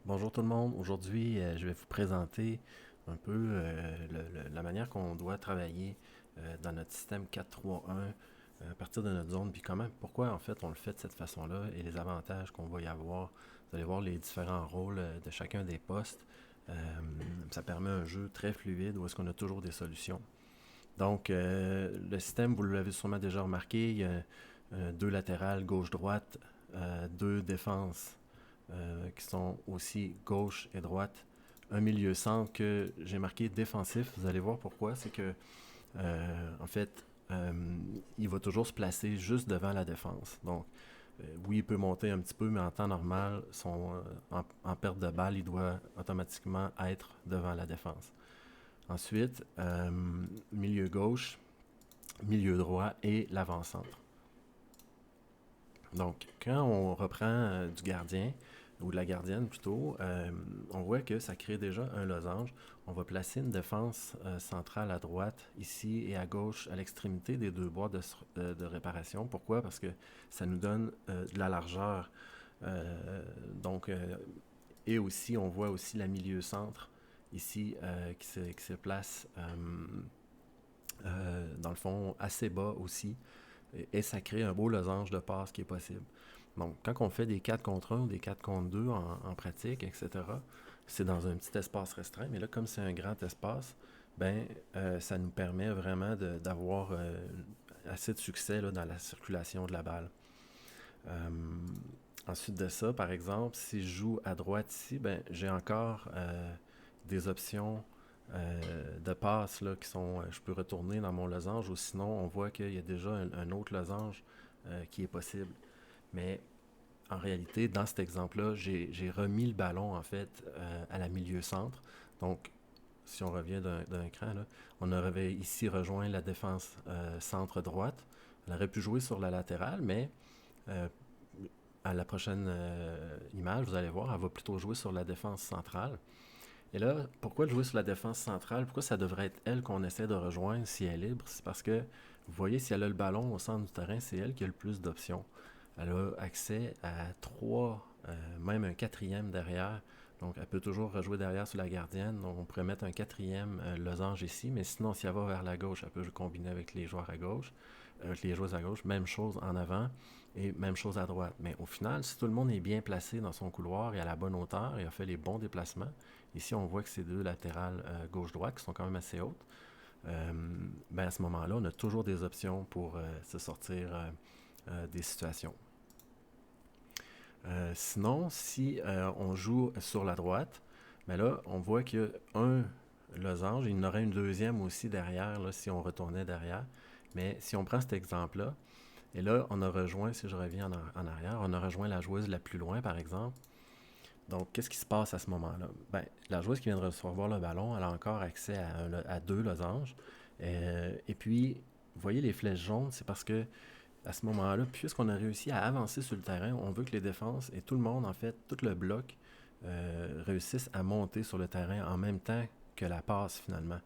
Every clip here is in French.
Bonjour tout le monde. Aujourd'hui, je vais vous présenter un peu la manière qu'on doit travailler dans notre système 4-3-1 à partir de notre zone, puis pourquoi en fait on le fait de cette façon-là et les avantages qu'on va y avoir. Vous allez voir les différents rôles de chacun des postes. Euh, Ça permet un jeu très fluide où est-ce qu'on a toujours des solutions. Donc, le système, vous l'avez sûrement déjà remarqué, il y a deux latérales, gauche-droite, deux défenses qui sont aussi gauche et droite. Un milieu centre que j'ai marqué défensif, vous allez voir pourquoi. C'est que, en fait, euh, il va toujours se placer juste devant la défense. Donc, oui, il peut monter un petit peu, mais en temps normal, en perte de balle, il doit automatiquement être devant la défense. Ensuite, milieu gauche, milieu droit et l'avant-centre. Donc, quand on reprend du gardien, ou de la gardienne plutôt, on voit que ça crée déjà un losange. On va placer une défense centrale à droite, ici, et à gauche, à l'extrémité des deux boîtes de réparation. Pourquoi? Parce que ça nous donne de la largeur. Euh, donc, et aussi, on voit aussi la milieu-centre, ici, qui se place, dans le fond, assez bas aussi. Et ça crée un beau losange de passe qui est possible. Donc, quand on fait des 4 contre 1 ou des 4 contre 2 en pratique, etc., c'est dans un petit espace restreint. Mais là, comme c'est un grand espace, ben, ça nous permet vraiment d'avoir assez de succès là, dans la circulation de la balle. Euh, Ensuite de ça, par exemple, si je joue à droite ici, ben, j'ai encore des options de passe là, qui sont. Je peux retourner dans mon losange ou sinon, on voit qu'il y a déjà un autre losange qui est possible. Mais en réalité, dans cet exemple-là, j'ai remis le ballon en fait à la milieu-centre. Donc, si on revient d'un cran, là, on aurait ici rejoint la défense centre-droite. Elle aurait pu jouer sur la latérale, mais euh, à la prochaine image, vous allez voir, elle va plutôt jouer sur la défense centrale. Et là, pourquoi jouer sur la défense centrale? Pourquoi ça devrait être elle qu'on essaie de rejoindre si elle est libre? C'est parce que, vous voyez, si elle a le ballon au centre du terrain, c'est elle qui a le plus d'options. Elle a accès à trois, même un quatrième derrière. Donc, elle peut toujours rejouer derrière sur la gardienne. Donc, on pourrait mettre un quatrième losange ici. Mais sinon, si elle va vers la gauche, elle peut combiner avec les joueurs à gauche, avec les joueuses à gauche. Même chose en avant et même chose à droite. Mais au final, si tout le monde est bien placé dans son couloir et à la bonne hauteur et a fait les bons déplacements, ici, on voit que c'est deux latérales gauche-droite qui sont quand même assez hautes. Euh, ben à ce moment-là, on a toujours des options pour se sortir des situations. Sinon, si on joue sur la droite, ben là, on voit qu'il y a un losange. Il y en aurait une deuxième aussi derrière, là, si on retournait derrière. Mais si on prend cet exemple-là, et là, on a rejoint, si je reviens en arrière, on a rejoint la joueuse la plus loin, par exemple. Donc, qu'est-ce qui se passe à ce moment-là? Ben, la joueuse qui vient de recevoir le ballon, elle a encore accès à deux losanges. Et puis, vous voyez les flèches jaunes, c'est parce que à ce moment-là, puisqu'on a réussi à avancer sur le terrain, on veut que les défenses et tout le monde, en fait, tout le bloc, réussissent à monter sur le terrain en même temps que la passe finalement.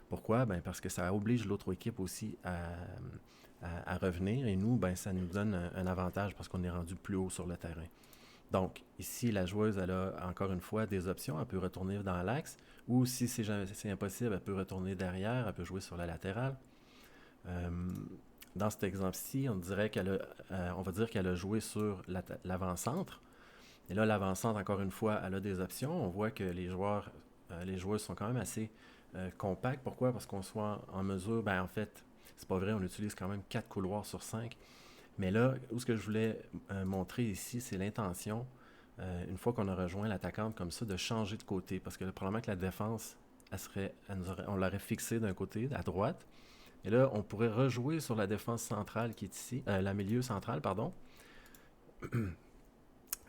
Pourquoi? Ben parce que ça oblige l'autre équipe aussi à revenir et nous, ben ça nous donne un avantage parce qu'on est rendu plus haut sur le terrain. Donc, ici, la joueuse, elle a encore une fois des options. Elle peut retourner dans l'axe ou si c'est impossible, elle peut retourner derrière, elle peut jouer sur la latérale. Euh, Dans cet exemple-ci, on va dire qu'elle a joué sur l'avant-centre. Et là, l'avant-centre, encore une fois, elle a des options. On voit que les joueurs sont quand même assez compacts. Pourquoi? Parce qu'on soit en mesure, ben en fait, c'est pas vrai, on utilise quand même 4 couloirs sur 5. Mais là, où ce que je voulais montrer ici, c'est l'intention, une fois qu'on a rejoint l'attaquante comme ça, de changer de côté. Parce que probablement que la défense, on l'aurait fixée d'un côté, à droite. Et là, on pourrait rejouer sur la défense centrale qui est ici, la milieu central, pardon.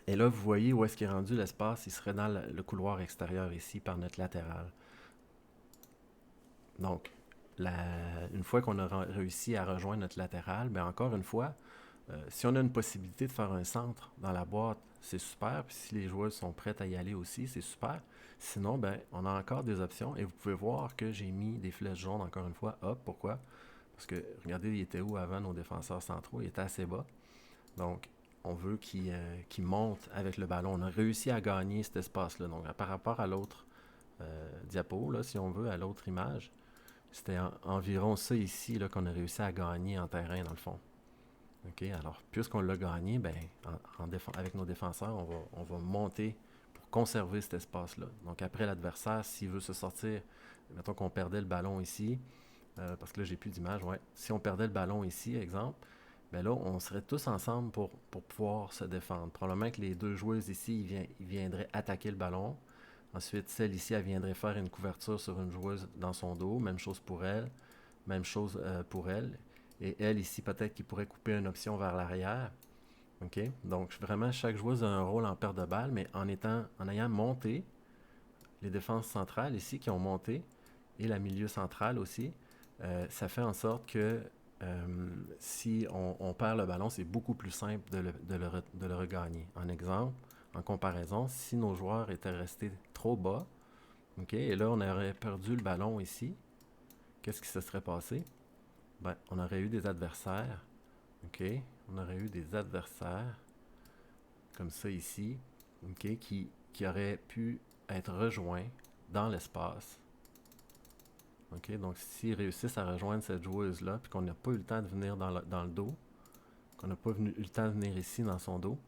Et là, vous voyez où est-ce qu'il est rendu l'espace. Il serait dans le couloir extérieur ici, par notre latéral. Donc, une fois qu'on a réussi à rejoindre notre latéral, ben encore une fois, si on a une possibilité de faire un centre dans la boîte, c'est super. Puis si les joueurs sont prêts à y aller aussi, c'est super. Sinon, ben, on a encore des options. Et vous pouvez voir que j'ai mis des flèches jaunes encore une fois. Hop, pourquoi? Parce que regardez, il était où avant nos défenseurs centraux? Il était assez bas. Donc, on veut qu'il monte avec le ballon. On a réussi à gagner cet espace-là. Donc, par rapport à l'autre diapo, là, si on veut, à l'autre image, c'était environ ça ici là, qu'on a réussi à gagner en terrain, dans le fond. OK? Alors, puisqu'on l'a gagné, ben, avec nos défenseurs, on va monter pour conserver cet espace-là. Donc, après l'adversaire, s'il veut se sortir, mettons qu'on perdait le ballon ici, parce que là, j'ai plus d'image, ouais. Si on perdait le ballon ici, exemple, ben là, on serait tous ensemble pour pouvoir se défendre. Probablement que les deux joueuses ici, ils viendraient attaquer le ballon. Ensuite, celle ici, elle viendrait faire une couverture sur une joueuse dans son dos. Même chose pour elle. Même chose pour elle. Et elle, ici, peut-être qu'il pourrait couper une option vers l'arrière. OK? Donc, vraiment, chaque joueuse a un rôle en perte de balle, mais en ayant monté, les défenses centrales ici qui ont monté, et la milieu centrale aussi, ça fait en sorte que si on perd le ballon, c'est beaucoup plus simple de le regagner. En exemple, en comparaison, si nos joueurs étaient restés trop bas, OK, et là, on aurait perdu le ballon ici, qu'est-ce qui se serait passé? Ben, on aurait eu des adversaires, OK, on aurait eu des adversaires, comme ça ici, OK, qui auraient pu être rejoints dans l'espace. OK, donc s'ils réussissent à rejoindre cette joueuse-là, puis qu'on n'a pas eu le temps de venir dans le dos, qu'on n'a pas eu le temps de venir ici dans son dos,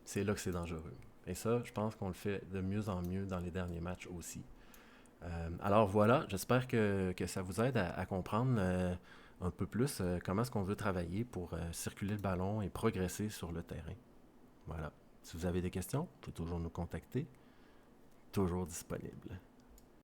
c'est là que c'est dangereux. Et ça, je pense qu'on le fait de mieux en mieux dans les derniers matchs aussi. Alors voilà, j'espère que ça vous aide à comprendre un peu plus comment est-ce qu'on veut travailler pour circuler le ballon et progresser sur le terrain. Voilà. Si vous avez des questions, vous pouvez toujours nous contacter. Toujours disponible.